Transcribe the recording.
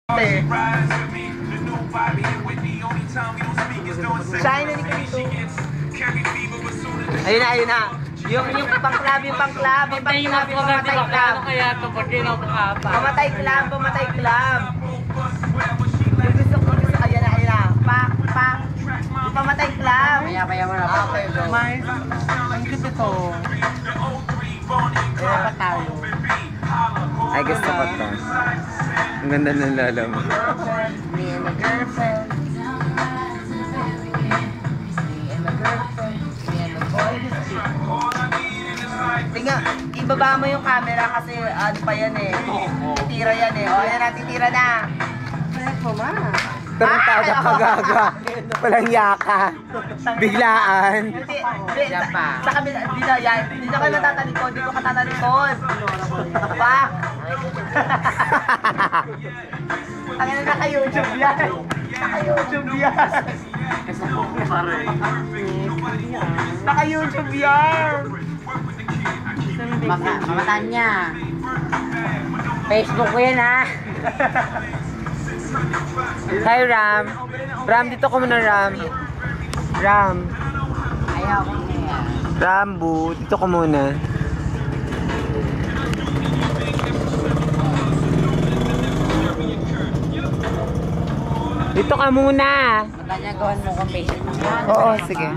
Shine na dito. Ayun na. Yung pang-club, yung pang-club. Pamatay club. Kaya ito pag kinapakapa. Pamatay club. Gusto, ayun na. Pak. Yung pamatay club. Maya mo na. Okay, go. Ang gusto to. Kaya pa tayo. Ay, gusto ko to. Ang ganda ng lala mo. Me and a girlfriend. Tingnan, ibaba mo yung camera kasi ano pa yan eh. Titira yan eh. O, yan na, titira na. Tarantado ka, gaga. Walang yaka. Biglaan. Sa kabila, dito ka natatalikod, dito ka tatalikod. Pa! Ang ina, naka-YouTube yan. Naka-YouTube yan. Naka-YouTube yan. Mamataan niya. Facebook ko yan ha. Hi, Ram. Ram, dito ko muna, Ram. Ram. Ayaw ko niya. Rambo, dito ko muna. Dito ka muna. Matanya gawan mo kong Facebook. Oo, sige.